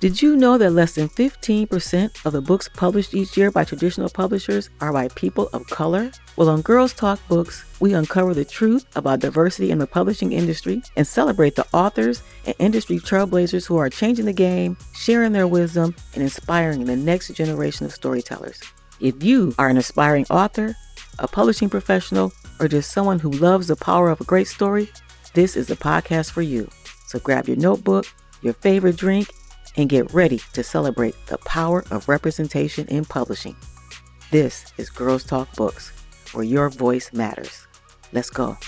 Did you know that less than 15% of the books published each year by traditional publishers are by people of color? Well, on Girls Talk Books, we uncover the truth about diversity in the publishing industry and celebrate the authors and industry trailblazers who are changing the game, sharing their wisdom, and inspiring the next generation of storytellers. If you are an aspiring author, a publishing professional, or just someone who loves the power of a great story, this is the podcast for you. So grab your notebook, your favorite drink, and get ready to celebrate the power of representation in publishing. This is Girls Talk Books, where your voice matters. Let's go.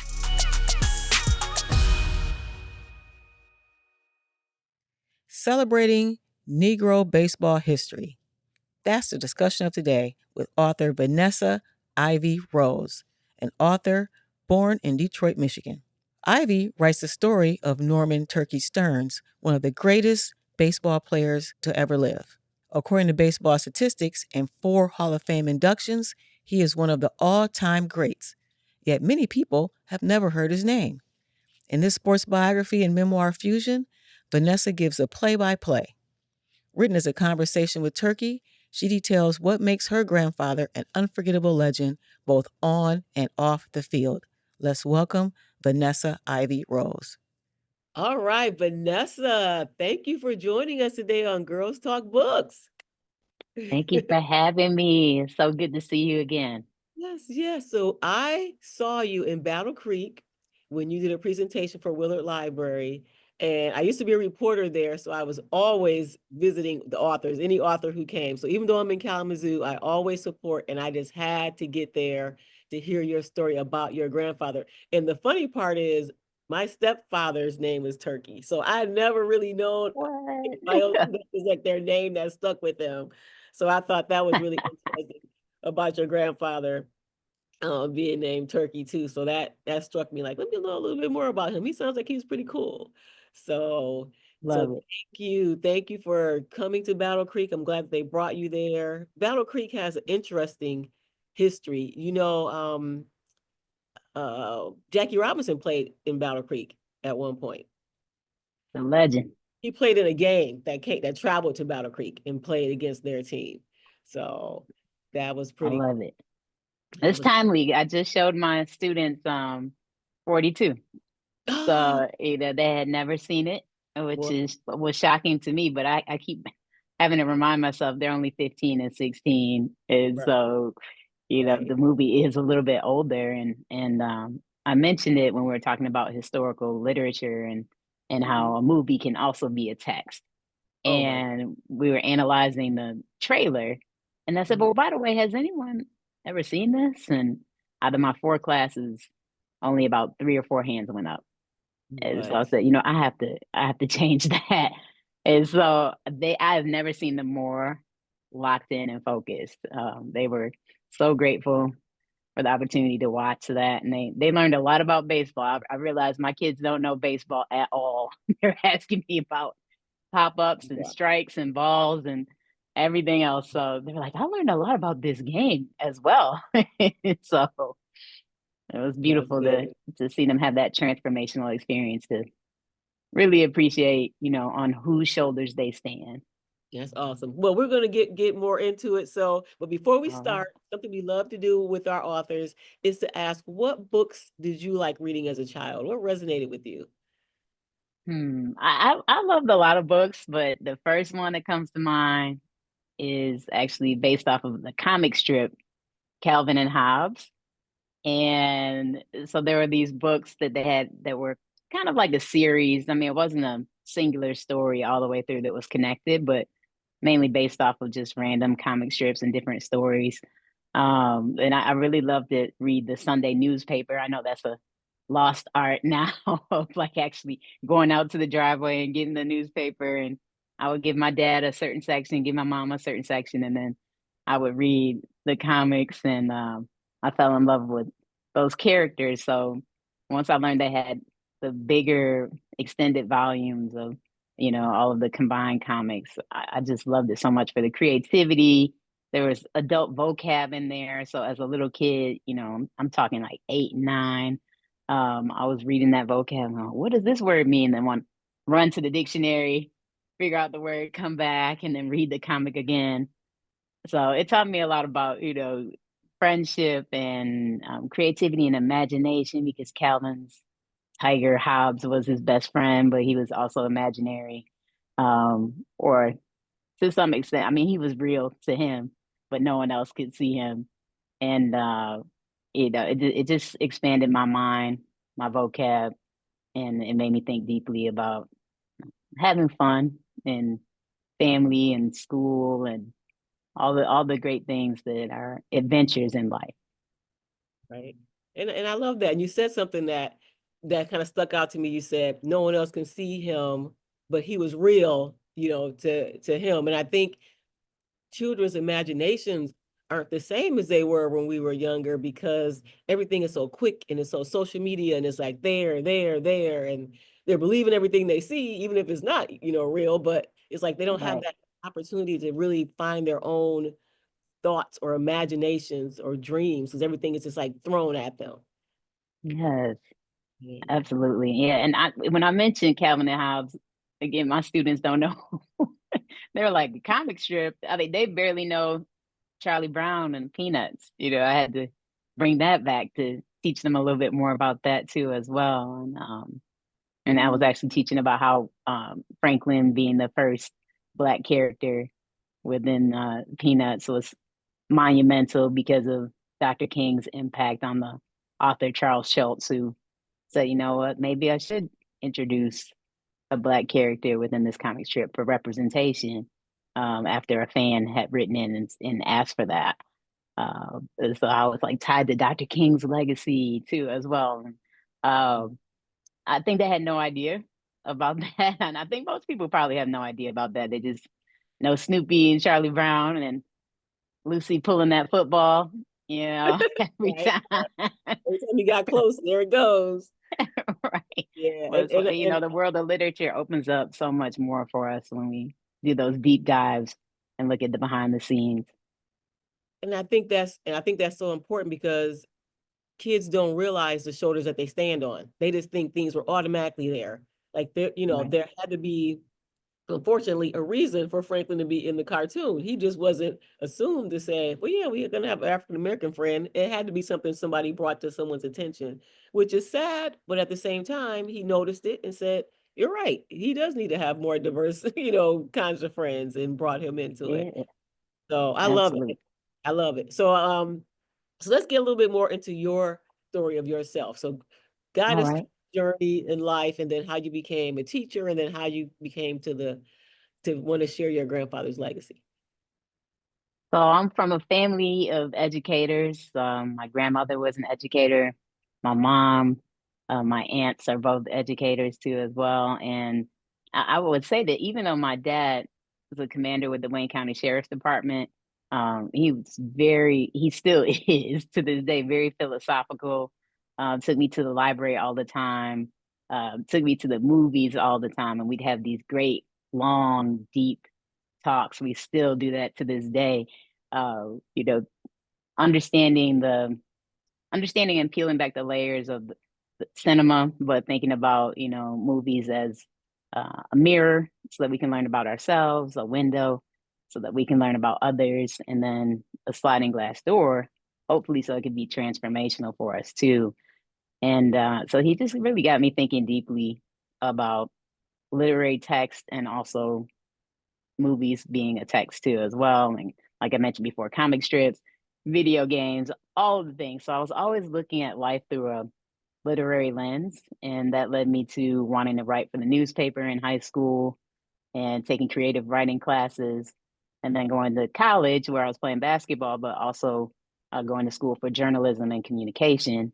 Celebrating Negro baseball history. That's the discussion of today with author Vanessa Ivy Rose, an author born in Detroit, Michigan. Ivy writes the story of Norman Turkey Stearnes, one of the greatest baseball players to ever live. According to baseball statistics and 4 Hall of Fame inductions, he is one of the all-time greats. Yet many people have never heard his name. In this sports biography and memoir fusion, Vanessa gives a play-by-play. Written as a conversation with Turkey, she details what makes her grandfather an unforgettable legend both on and off the field. Let's welcome Vanessa Ivy Rose. All right, Vanessa, thank you for joining us today on Girls Talk Books. Thank you for having me. It's so good to see you again. Yes. So I saw you in Battle Creek when you did a presentation for Willard Library. And I used to be a reporter there, so I was always visiting the authors, any author who came. So even though I'm in Kalamazoo, I always support, and I just had to get there to hear your story about your grandfather. And the funny part is, my stepfather's name is Turkey. So I had never really known my own is like their name that stuck with them. So I thought that was really interesting about your grandfather being named Turkey too. So that struck me like, let me know a little bit more about him. He sounds like he's pretty cool. So Love it. thank you for coming to Battle Creek. I'm glad they brought you there. Battle Creek has an interesting history. Jackie Robinson played in Battle Creek at one point. The legend. He played in a game that traveled to Battle Creek and played against their team. So that was I pretty. love it. It's timely. I just showed my students 42. So they had never seen it, which was shocking to me, but I keep having to remind myself they're only 15 and 16. And so, the movie is a little bit older, and I mentioned it when we were talking about historical literature and how a movie can also be a text. And we were analyzing the trailer, and I said, "Well, by the way, has anyone ever seen this?" And out of my 4 classes, only about 3 or 4 hands went up. And so I said, I have to change that. And so I have never seen them more locked in and focused. They were so grateful for the opportunity to watch that, and they learned a lot about baseball. I realized my kids don't know baseball at all. They're asking me about pop-ups and strikes and balls and everything else. So they're like, I learned a lot about this game as well. So it was beautiful to see them have that transformational experience to really appreciate, on whose shoulders they stand. That's awesome. Well, we're going to get more into it. So, but before we start, something we love to do with our authors is to ask, what books did you like reading as a child? What resonated with you? I loved a lot of books, but the first one that comes to mind is actually based off of the comic strip Calvin and Hobbes. And so there were these books that they had that were kind of like a series. I mean, it wasn't a singular story all the way through that was connected, but mainly based off of just random comic strips and different stories. And I really loved to read the Sunday newspaper. I know that's a lost art now of like actually going out to the driveway and getting the newspaper. And I would give my dad a certain section, give my mom a certain section, and then I would read the comics, and I fell in love with those characters. So once I learned they had the bigger extended volumes of, all of the combined comics, I just loved it so much for the creativity. There was adult vocab in there. So as a little kid, I'm talking like 8, 9. I was reading that vocab. What does this word mean? Then one run to the dictionary, figure out the word, come back, and then read the comic again. So it taught me a lot about, friendship and creativity and imagination, because Calvin's Tiger Hobbs was his best friend, but he was also imaginary. Or to some extent, I mean, he was real to him, but no one else could see him. And, it just expanded my mind, my vocab, and it made me think deeply about having fun and family and school and all the great things that are adventures in life. Right. And I love that. And you said something that kind of stuck out to me. You said no one else can see him, but he was real, to him. And I think children's imaginations aren't the same as they were when we were younger, because everything is so quick and it's so social media, and it's like there, and they're believing everything they see, even if it's not, real, but it's like they don't have Right. that opportunity to really find their own thoughts or imaginations or dreams, because everything is just like thrown at them. Yes, Yeah. absolutely. Yeah. And when I mentioned Calvin and Hobbes, again, my students don't know. They're like, comic strip. I mean, they barely know Charlie Brown and Peanuts. I had to bring that back to teach them a little bit more about that too as well. And I was actually teaching about how Franklin being the first Black character within Peanuts was monumental because of Dr. King's impact on the author Charles Schultz, who said, you know what, maybe I should introduce a Black character within this comic strip for representation, after a fan had written in and asked for that. So I was like tied to Dr. King's legacy too, as well. I think they had no idea about that. And I think most people probably have no idea about that. They just know Snoopy and Charlie Brown and Lucy pulling that football, every Right. time. Every time you got close, there it goes. Right. Yeah. But it's like, the world of literature opens up so much more for us when we do those deep dives and look at the behind the scenes. And I think that's so important, because kids don't realize the shoulders that they stand on. They just think things were automatically there. Like Right. there had to be, unfortunately, a reason for Franklin to be in the cartoon. He just wasn't assumed to say, well, yeah, we're gonna have an African American friend. It had to be something somebody brought to someone's attention, which is sad, but at the same time, he noticed it and said, you're right. He does need to have more diverse, kinds of friends, and brought him into it. Yeah, So I love absolutely. it. I love it. So let's get a little bit more into your story of yourself. So guide All us through right. the journey in life, and then how you became a teacher, and then how you became to want to share your grandfather's legacy. So I'm from a family of educators. My grandmother was an educator. My mom, my aunts are both educators too, as well. And I would say that even though my dad was a commander with the Wayne County Sheriff's Department, he still is to this day, very philosophical. Took me to the library all the time. Took me to the movies all the time, and we'd have these great, long, deep talks. We still do that to this day. Uh, you know, understanding and peeling back the layers of the cinema, but thinking about movies as a mirror, so that we can learn about ourselves, a window, so that we can learn about others, and then a sliding glass door, hopefully, so it can be transformational for us too. And so he just really got me thinking deeply about literary text, and also movies being a text too as well. And like I mentioned before, comic strips, video games, all of the things. So I was always looking at life through a literary lens, and that led me to wanting to write for the newspaper in high school and taking creative writing classes, and then going to college where I was playing basketball, but also going to school for journalism and communication.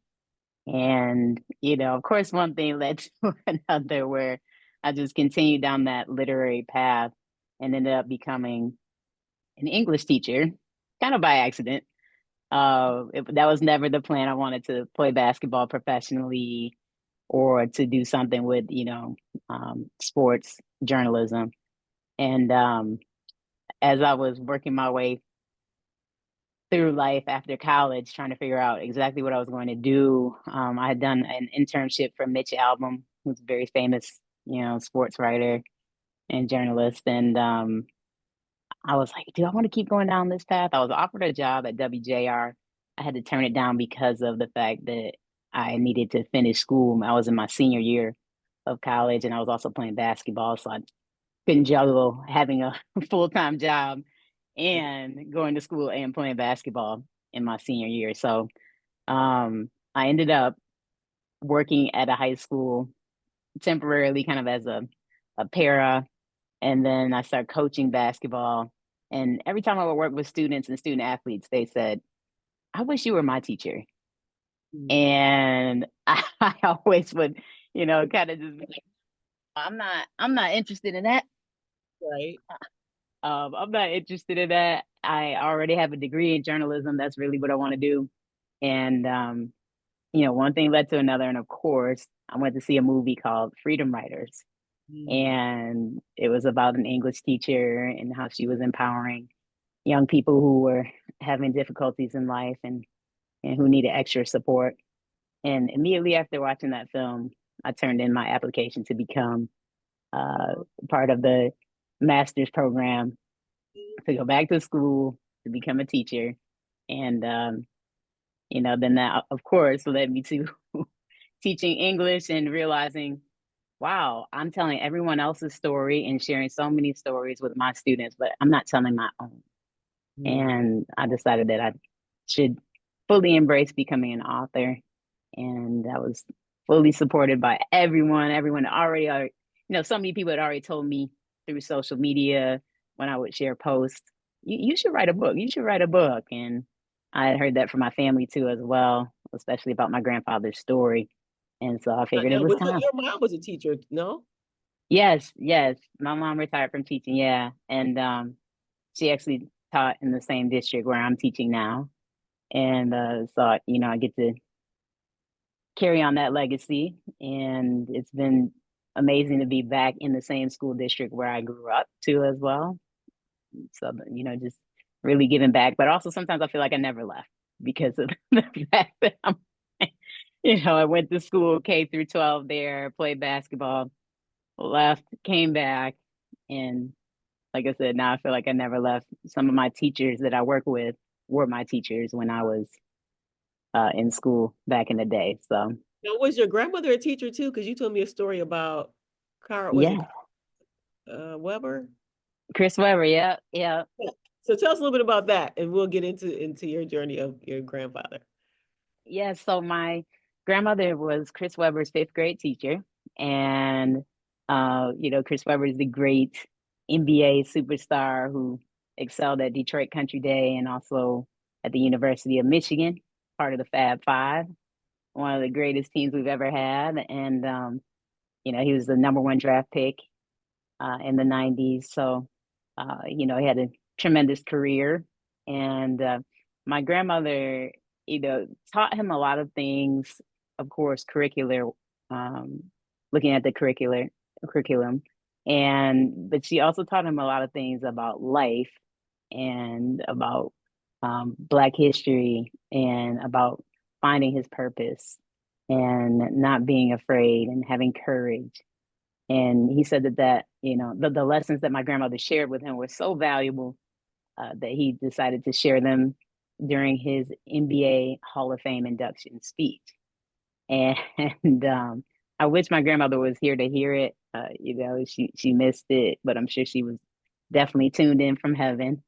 And, of course, one thing led to another, where I just continued down that literary path and ended up becoming an English teacher, kind of by accident. That was never the plan. I wanted to play basketball professionally, or to do something with, sports journalism. And as I was working my way through life after college, trying to figure out exactly what I was going to do, I had done an internship for Mitch Albom, who's a very famous, sports writer. and journalist. And I was like, do I want to keep going down this path? I was offered a job at WJR. I had to turn it down because of the fact that I needed to finish school. I was in my senior year of college, and I was also playing basketball, so I couldn't juggle having a full-time job and going to school and playing basketball in my senior year. So I ended up working at a high school temporarily, kind of as a para, and then I started coaching basketball. And every time I would work with students and student athletes, they said, I wish you were my teacher. And I always would, kind of just be like, I'm not interested in that. Right. I'm not interested in that. I already have a degree in journalism. That's really what I want to do. And one thing led to another. And of course, I went to see a movie called Freedom Writers. And it was about an English teacher and how she was empowering young people who were having difficulties in life and who needed extra support. And immediately after watching that film, I turned in my application to become part of the master's program to go back to school to become a teacher. And, then that, of course, led me to teaching English and realizing, wow, I'm telling everyone else's story and sharing so many stories with my students, but I'm not telling my own. And I decided that I should fully embrace becoming an author. And I was fully supported by everyone. Everyone already, so many people had already told me through social media when I would share posts, you should write a book. You should write a book. And I had heard that from my family too, as well, especially about my grandfather's story. And so I figured it was time. Your mom was a teacher, no? Yes. My mom retired from teaching, yeah. And she actually taught in the same district where I'm teaching now. And so, I get to carry on that legacy. And it's been amazing to be back in the same school district where I grew up too as well. So, just really giving back. But also sometimes I feel like I never left because of the fact that I went to school K through 12 there, played basketball, left, came back. And like I said, now I feel like I never left. Some of my teachers that I work with were my teachers when I was in school back in the day. So now, was your grandmother a teacher too? Because you told me a story about Carl, was yeah, it Weber? Chris Webber, yeah. So tell us a little bit about that, and we'll get into your journey of your grandfather. Yeah, so my grandmother was Chris Webber's fifth grade teacher. And, Chris Webber is the great NBA superstar who excelled at Detroit Country Day and also at the University of Michigan, part of the Fab Five, one of the greatest teams we've ever had. And, he was the number one draft pick in the 90s. So, he had a tremendous career. And my grandmother, taught him a lot of things, of course, looking at the curriculum. But she also taught him a lot of things about life and about Black history and about finding his purpose and not being afraid and having courage. And he said that the lessons that my grandmother shared with him were so valuable that he decided to share them during his NBA Hall of Fame induction speech. And I wish my grandmother was here to hear it. She missed it, but I'm sure she was definitely tuned in from heaven.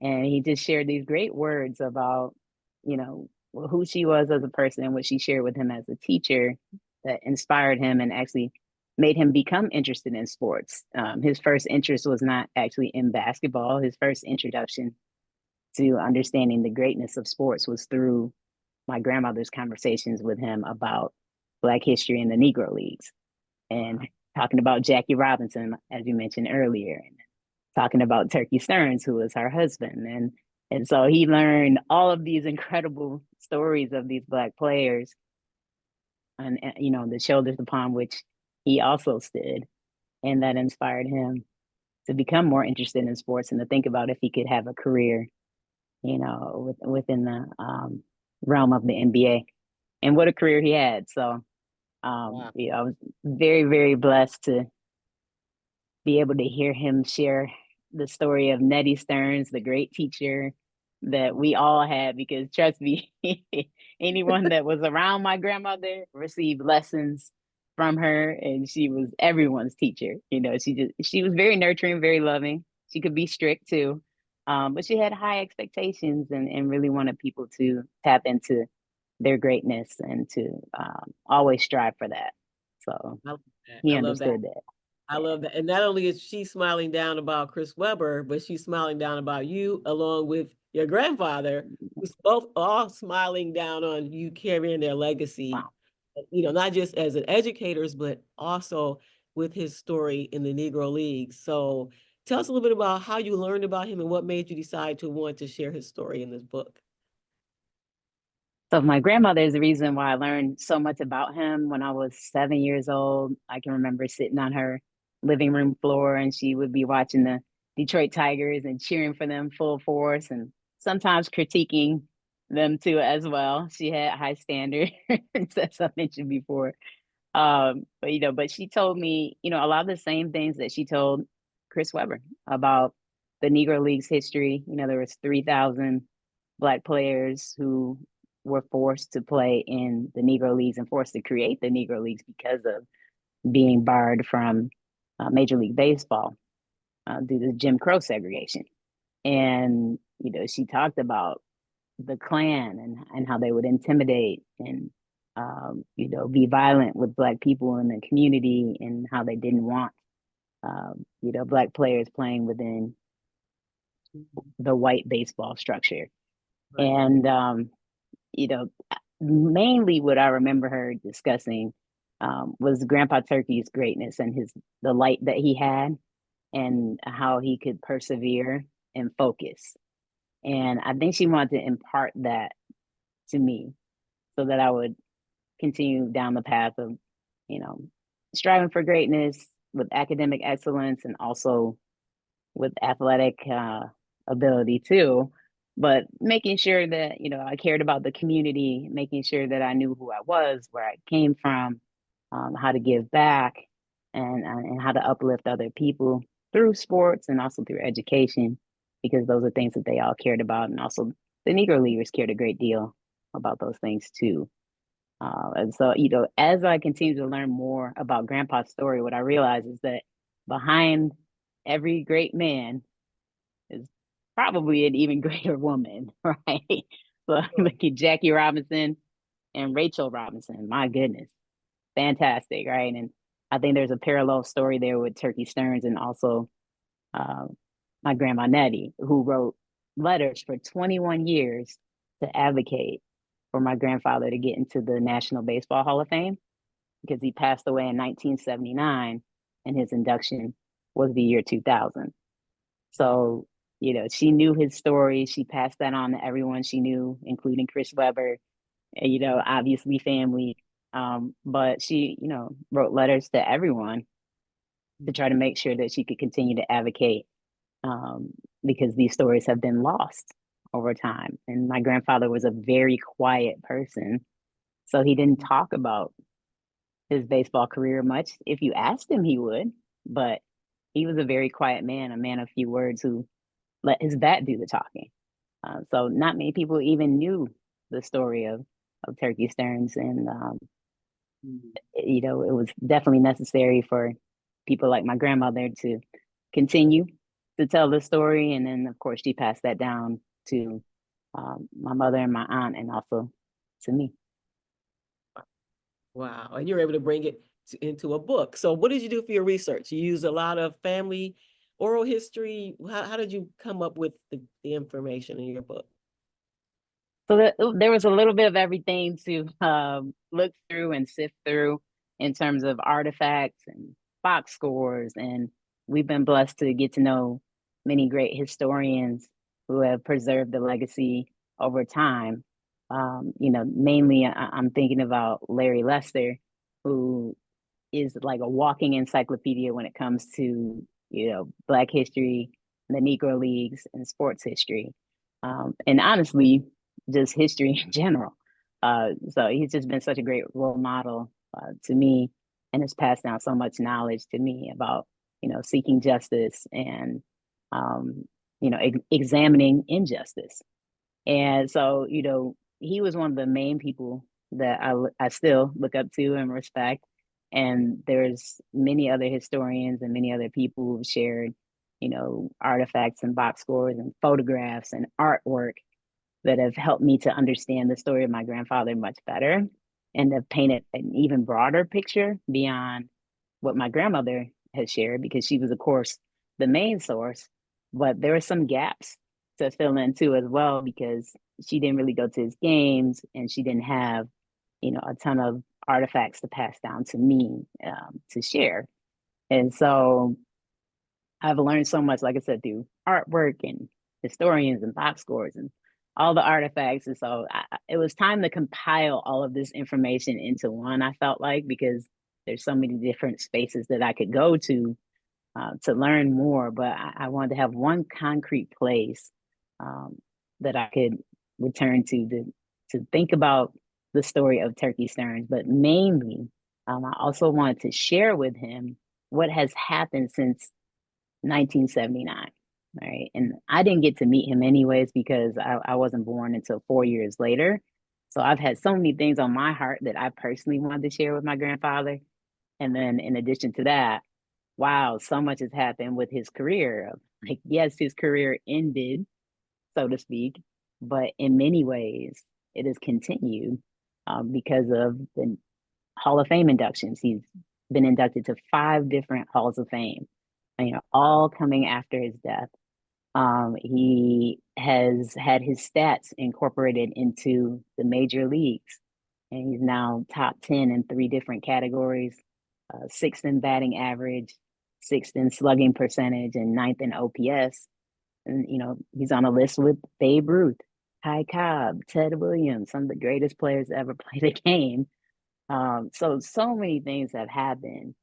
And he just shared these great words about, who she was as a person and what she shared with him as a teacher that inspired him and actually made him become interested in sports. His first interest was not actually in basketball. His first introduction to understanding the greatness of sports was through my grandmother's conversations with him about Black history in the Negro Leagues and talking about Jackie Robinson, as you mentioned earlier, and talking about Turkey Stearnes, who was her husband. And so he learned all of these incredible stories of these Black players and the shoulders upon which he also stood. And that inspired him to become more interested in sports and to think about if he could have a career, within the realm of the NBA. And what a career he had. So, wow. I was very, very blessed to be able to hear him share the story of Nettie Stearnes, the great teacher that we all had, because trust me, anyone that was around my grandmother received lessons from her, and she was everyone's teacher. You know, she was very nurturing, very loving. She could be strict too, but she had high expectations and really wanted people to tap into their greatness and to always strive for that. So he I love that. understood that. I love that. And not only is she smiling down about Chris Webber, but she's smiling down about you along with your grandfather, who's both all smiling down on you carrying their legacy, Wow. you know, not just as an educators, but also with his story in the Negro Leagues. So tell us a little bit about how you learned about him and what made you decide to want to share his story in this book. So my grandmother is the reason why I learned so much about him. When I was 7 years old, I can remember sitting on her living room floor, and she would be watching the Detroit Tigers and cheering for them full force, and sometimes critiquing them too as well. She had high standards, as I mentioned before. But she told me, a lot of the same things that she told Chris Webber about the Negro Leagues history. There was 3,000 Black players who were forced to play in the Negro Leagues and forced to create the Negro Leagues because of being barred from Major League Baseball due to Jim Crow segregation. And, she talked about the Klan and how they would intimidate and, be violent with Black people in the community, and how they didn't want, Black players playing within the white baseball structure. Right. And, mainly what I remember her discussing was Grandpa Turkey's greatness and the light that he had, and how he could persevere and focus. And I think she wanted to impart that to me so that I would continue down the path of, striving for greatness with academic excellence, and also with athletic ability too, but making sure that, I cared about the community, making sure that I knew who I was, where I came from, how to give back, and how to uplift other people through sports and also through education, because those are things that they all cared about. And also the Negro Leaguers cared a great deal about those things too. And so, as I continue to learn more about Grandpa's story, what I realize is that behind every great man is probably an even greater woman, right? So look at Jackie Robinson and Rachel Robinson. My goodness, fantastic, right? And I think there's a parallel story there with Turkey Stearnes, and also my grandma Nettie, who wrote letters for 21 years to advocate for my grandfather to get into the National Baseball Hall of Fame, because he passed away in 1979 and his induction was the year 2000. So, she knew his story. She passed that on to everyone she knew, including Chris Webber, and, obviously family. But she, wrote letters to everyone to try to make sure that she could continue to advocate, because these stories have been lost over time. And my grandfather was a very quiet person, so he didn't talk about his baseball career much. If you asked him, he would, but he was a very quiet man, a man of few words, who let his bat do the talking. So not many people even knew the story of Turkey Stearnes. And, it was definitely necessary for people like my grandmother to continue to tell the story. And then, of course, she passed that down to my mother and my aunt, and also to me. Wow. And you're able to bring it into a book. So what did you do for your research? You used a lot of family oral history. How did you come up with the information in your book? So there was a little bit of everything to look through and sift through in terms of artifacts and box scores. And we've been blessed to get to know many great historians who have preserved the legacy over time. Mainly I'm thinking about Larry Lester, who is like a walking encyclopedia when it comes to, Black history, the Negro Leagues, and sports history. And honestly, just history in general. So he's just been such a great role model to me, and has passed down so much knowledge to me about, seeking justice and, examining injustice. And so, he was one of the main people that I still look up to and respect. And there's many other historians and many other people who've shared, artifacts and box scores and photographs and artwork that have helped me to understand the story of my grandfather much better and have painted an even broader picture beyond what my grandmother has shared, because she was, of course, the main source. But there were some gaps to fill in too as well, because she didn't really go to his games and she didn't have, a ton of artifacts to pass down to me to share. And so I've learned so much, like I said, through artwork and historians and box scores and all the artifacts. And so it was time to compile all of this information into one, I felt like, because there's so many different spaces that I could go to learn more. But I wanted to have one concrete place that I could return to think about the story of Turkey Stearnes. But mainly, I also wanted to share with him what has happened since 1979. Right. And I didn't get to meet him anyways, because I wasn't born until 4 years later. So I've had so many things on my heart that I personally wanted to share with my grandfather. And then in addition to that, wow, so much has happened with his career. Like, yes, his career ended, so to speak, but in many ways it has continued because of the Hall of Fame inductions. He's been inducted to 5 different Halls of Fame, all coming after his death. He has had his stats incorporated into the major leagues, and he's now top 10 in 3 different categories: 6th in batting average, 6th in slugging percentage, and 9th in OPS. And, he's on a list with Babe Ruth, Ty Cobb, Ted Williams, some of the greatest players to ever play the game. So many things have happened.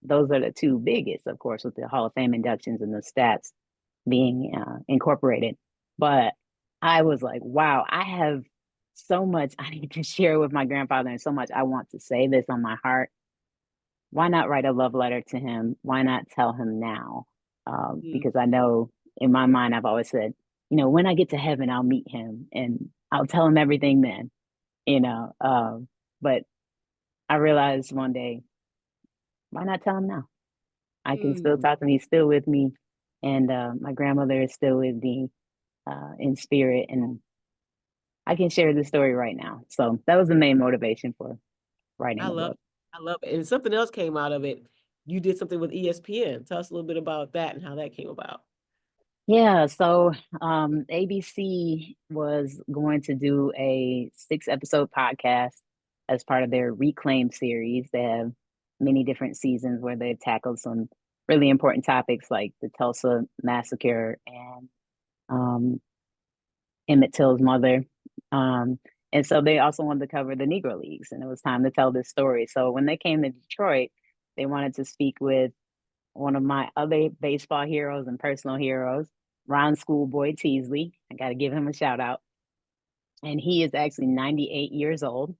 Those are the 2 biggest, of course, with the Hall of Fame inductions and the stats being incorporated. But I was like, wow, I have so much I need to share with my grandfather and so much I want to say this on my heart. Why not write a love letter to him? Why not tell him now? Because I know in my mind, I've always said, when I get to heaven, I'll meet him and I'll tell him everything then, but I realized one day, why not tell him now? I can still talk to him. He's still with me. And my grandmother is still with me in spirit. And I can share this story right now. So that was the main motivation for writing the book. I love it. And something else came out of it. You did something with ESPN. Tell us a little bit about that and how that came about. Yeah, so ABC was going to do a 6-episode podcast as part of their Reclaim series. They have many different seasons where they've tackled some really important topics like the Tulsa massacre and Emmett Till's mother. And so they also wanted to cover the Negro Leagues, and it was time to tell this story. So when they came to Detroit, they wanted to speak with one of my other baseball heroes and personal heroes, Ron Schoolboy Teasley. I got to give him a shout out. And he is actually 98 years old.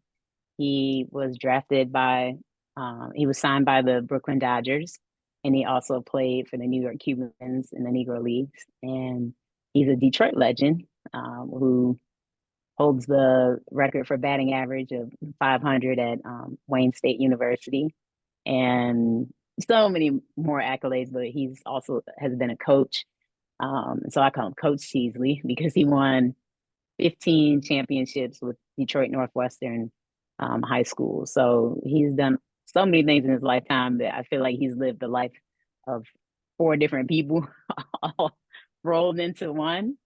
He was he was signed by the Brooklyn Dodgers, and he also played for the New York Cubans in the Negro Leagues. And he's a Detroit legend who holds the record for batting average of 500 at Wayne State University, and so many more accolades. But he's also has been a coach. So I call him Coach Teasley because he won 15 championships with Detroit Northwestern High School. So he's done so many things in his lifetime that I feel like he's lived the life of 4 different people all rolled into one.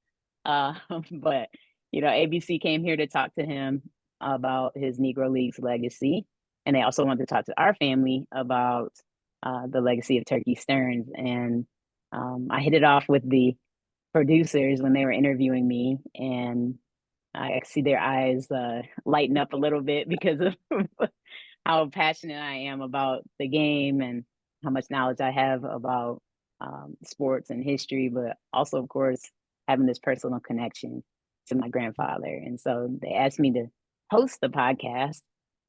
But ABC came here to talk to him about his Negro Leagues legacy, and they also wanted to talk to our family about the legacy of Turkey Stearnes. And I hit it off with the producers when they were interviewing me, and I see their eyes lighten up a little bit because of how passionate I am about the game and how much knowledge I have about sports and history, but also, of course, having this personal connection to my grandfather. And so they asked me to host the podcast,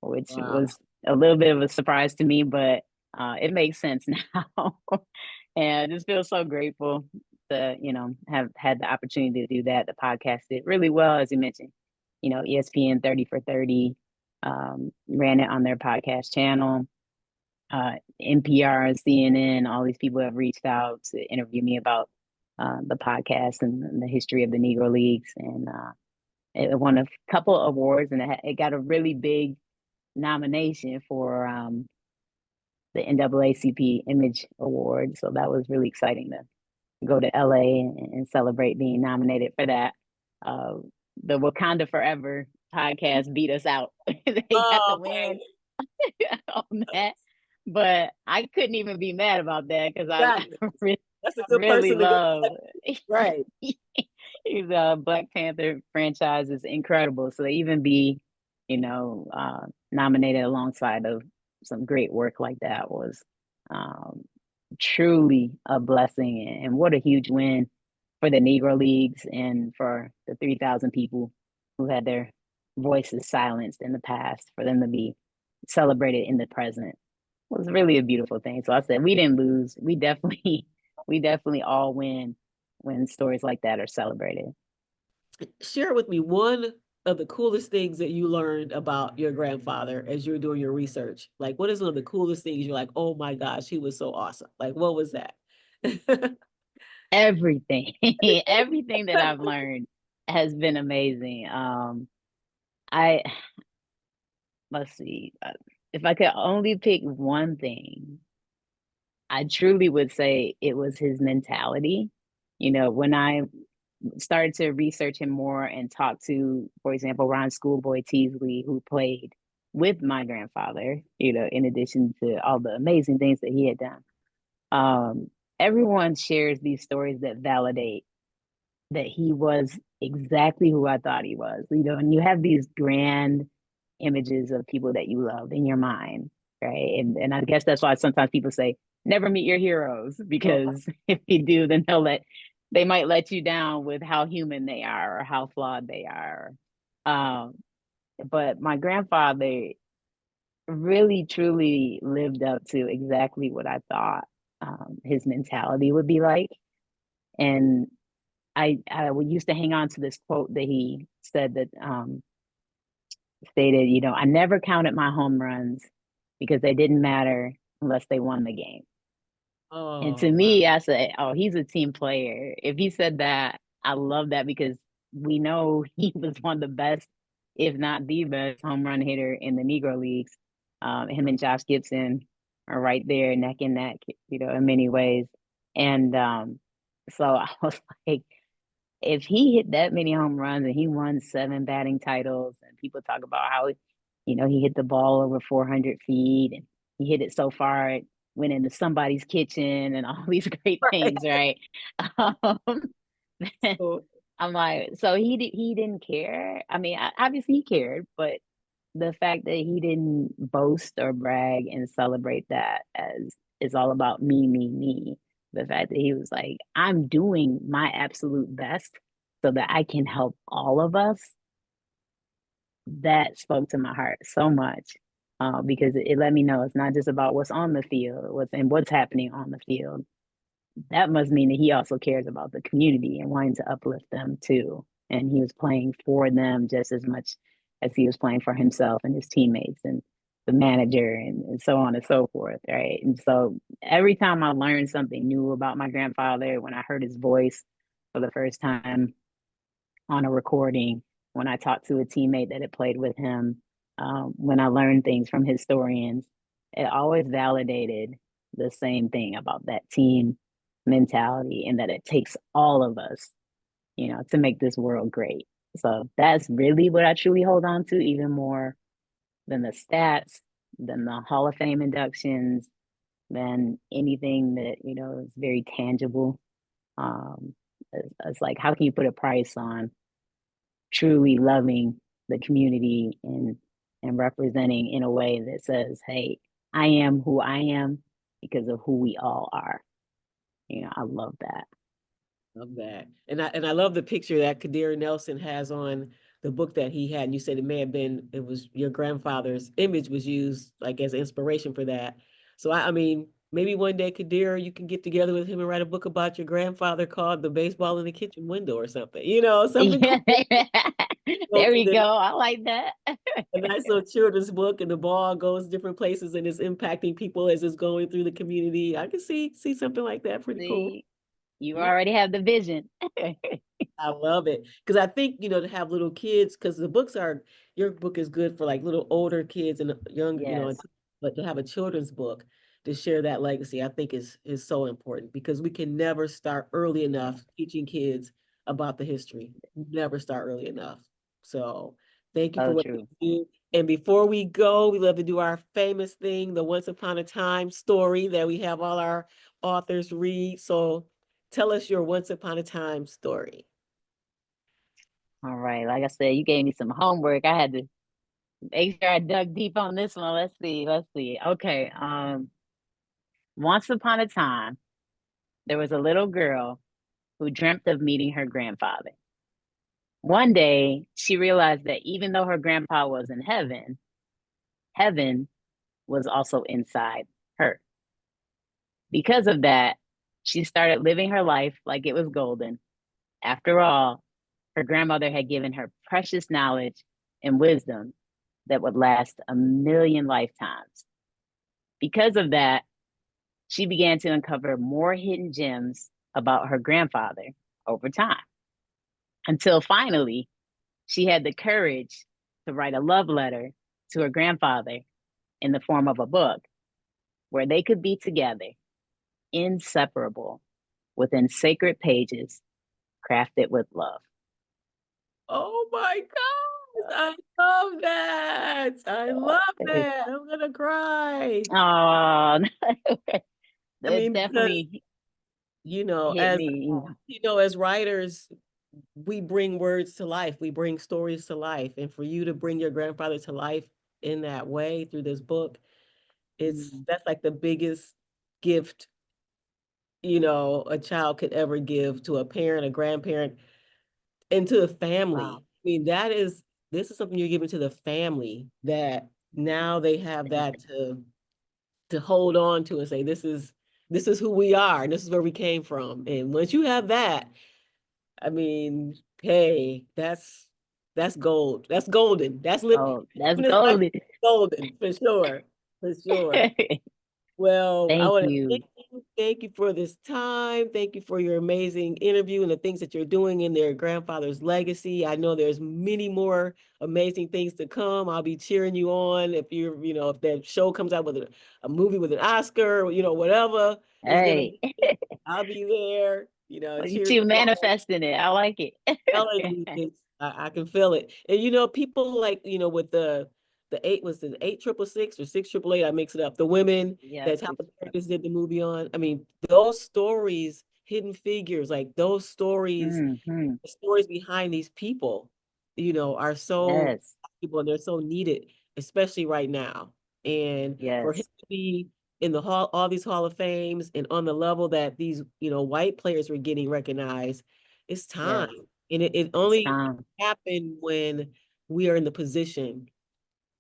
which was a little bit of a surprise to me, but it makes sense now. And I just feel so grateful to, have had the opportunity to do that. The podcast did really well, as you mentioned. ESPN 30 for 30 ran it on their podcast channel. NPR, CNN, all these people have reached out to interview me about the podcast and the history of the Negro Leagues. And it won a couple awards, and it got a really big nomination for the NAACP Image Award. So that was really exciting to go to LA and celebrate being nominated for that. The Wakanda Forever podcast beat us out. They got the win on that. But I couldn't even be mad about that because I that's a good really person to love right. The Black Panther franchise is incredible. So to even be, nominated alongside of some great work like that was truly a blessing. And what a huge win for the Negro Leagues and for the 3,000 people who had their voices silenced in the past, for them to be celebrated in the present was really a beautiful thing. So I said, we didn't lose. We definitely all win when stories like that are celebrated. Share with me one of the coolest things that you learned about your grandfather as you were doing your research. Like, what is one of the coolest things you're like, oh my gosh, he was so awesome? Like, what was that? Everything, everything that I've learned has been amazing. Let's see, if I could only pick one thing, I truly would say it was his mentality. When I started to research him more and talk to, for example, Ron Schoolboy Teasley, who played with my grandfather, in addition to all the amazing things that he had done. Everyone shares these stories that validate that he was exactly who I thought he was, and you have these grand images of people that you love in your mind, right? And I guess that's why sometimes people say, never meet your heroes, because if you do, then they might let you down with how human they are or how flawed they are. But my grandfather really, truly lived up to exactly what I thought his mentality would be like. And I used to hang on to this quote that he said that stated, I never counted my home runs because they didn't matter unless they won the game. And to me, I said, oh, he's a team player. If he said that, I love that, because we know he was one of the best, if not the best, home run hitter in the Negro Leagues. Him and Josh Gibson are right there, neck and neck, in many ways. And so I was like, if he hit that many home runs and he won 7 batting titles, and people talk about how, he hit the ball over 400 feet and he hit it so far it went into somebody's kitchen and all these great things, right? I'm like, so he didn't care. I mean, obviously he cared, but the fact that he didn't boast or brag and celebrate that as it's all about me, me, me. The fact that he was like, I'm doing my absolute best so that I can help all of us, that spoke to my heart so much, because it let me know it's not just about what's on the field, what's happening on the field. That must mean that he also cares about the community and wanting to uplift them too. And he was playing for them just as much as he was playing for himself and his teammates and the manager and so on and so forth, right? And so every time I learned something new about my grandfather, when I heard his voice for the first time on a recording, when I talked to a teammate that had played with him, when I learned things from historians, it always validated the same thing about that team mentality, and that it takes all of us, to make this world great. So that's really what I truly hold on to, even more than the stats, than the Hall of Fame inductions, than anything that, is very tangible. It's like, how can you put a price on truly loving the community and representing in a way that says, hey, I am who I am because of who we all are. I love that. Love that. And I love the picture that Kadir Nelson has on the book that he had. And you said it was your grandfather's image was used like as inspiration for that. So I mean, maybe one day, Kadir, you can get together with him and write a book about your grandfather called The Baseball in the Kitchen Window or something, something Yeah. cool. There we go. I like that. A nice little children's book, and the ball goes different places and is impacting people as it's going through the community. I can see something like that. Pretty cool. See, you Yeah. already have the vision. I love it because I think, to have little kids, because your book is good for like little older kids and young, Yes. but to have a children's book to share that legacy, I think is so important, because we can never start early enough teaching kids about the history. Never start early enough. So thank you for So what you true. do. And before we go, we love to do our famous thing, the Once Upon a Time story that we have all our authors read. So tell us your Once Upon a Time story. All right. Like I said, you gave me some homework. I had to make sure I dug deep on this one. Let's see. Okay. Once upon a time, there was a little girl who dreamt of meeting her grandfather. One day, she realized that even though her grandpa was in heaven, heaven was also inside her. Because of that, she started living her life like it was golden. After all, her grandmother had given her precious knowledge and wisdom that would last a million lifetimes. Because of that, she began to uncover more hidden gems about her grandfather over time, until finally she had the courage to write a love letter to her grandfather in the form of a book where they could be together, inseparable, within sacred pages crafted with love. Oh my gosh, I love that. I love that. I'm gonna cry. Oh, I it mean, because, definitely hit as me. as writers, we bring words to life. We bring stories to life. And for you to bring your grandfather to life in that way through this book, that's like the biggest gift, a child could ever give to a parent, a grandparent, and to the family. Wow. I mean, this is something you're giving to the family, that now they have that to hold on to and say, this is who we are, and this is where we came from. And once you have that, I mean, hey, that's gold. That's golden. Oh, that's Even this life golden. is golden, for sure. For sure. Well, I Thank want to you. thank you for this time. Thank you for your amazing interview and the things that you're doing in their grandfather's legacy. I know there's many more amazing things to come. I'll be cheering you on if if that show comes out with a movie with an Oscar, whatever is gonna Hey, be. I'll be there, you cheering two you on. manifesting it. I like it. Telling you, I can feel it. And people like, with the eight, was it 866 or 688? I mix it up. The women Yes. that Tyler Perkins did the movie on. I mean, those stories, hidden figures, like those stories, Mm-hmm. the stories behind these people, are so Yes. people, and they're so needed, especially right now. And for him Yes. to be in the hall, all these Hall of Fames, and on the level that these, white players were getting recognized, it's time. Yes. And it It's only time. happened when we are in the position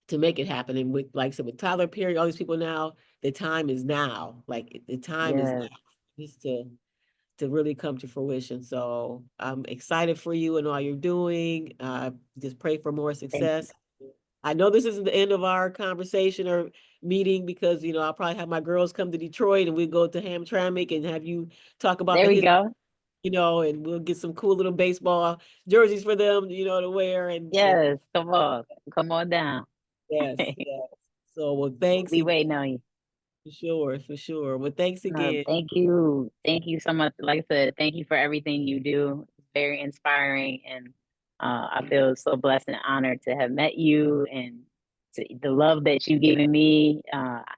to make it happen. And with, like I said, with Tyler Perry, all these people now, the time is now. Like the time is now. Yes. Just to really come to fruition. So I'm excited for you and all you're doing. Just pray for more Thank success. I know this isn't the end of our conversation or meeting, because I'll probably have my girls come to Detroit and we go to Hamtramck and have you talk about There the we history, go. and we'll get some cool little baseball jerseys for them, to wear, and Yes. Come on. Come on down. yes, yes. So, well, We'll thanks be again. waiting on you. For sure, for sure. Well, thanks No, again. thank you. Thank you so much. Like I said, thank you for everything you do. It's very inspiring. And I feel so blessed and honored to have met you. And the love that you've given me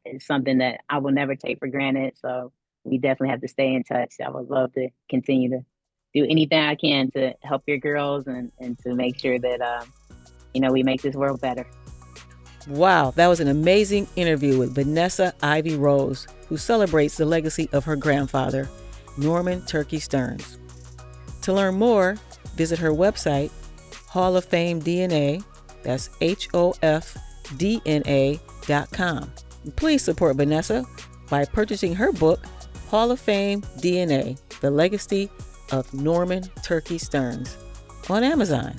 is something that I will never take for granted. So we definitely have to stay in touch. I would love to continue to do anything I can to help your girls and to make sure that, we make this world better. Wow, that was an amazing interview with Vanessa Ivy Rose, who celebrates the legacy of her grandfather, Norman Turkey Stearnes. To learn more, visit her website, Hall of Fame DNA, that's HOFDNA.com. Please support Vanessa by purchasing her book, Hall of Fame DNA, The Legacy of Norman Turkey Stearnes, on Amazon.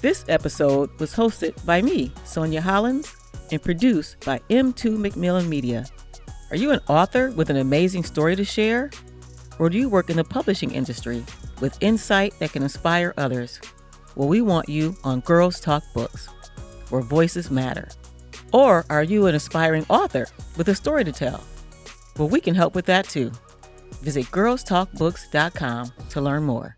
This episode was hosted by me, Sonya Hollins, and produced by M2 Macmillan Media. Are you an author with an amazing story to share? Or do you work in the publishing industry with insight that can inspire others? Well, we want you on Girls Talk Books, where voices matter. Or are you an aspiring author with a story to tell? Well, we can help with that too. Visit girlstalkbooks.com to learn more.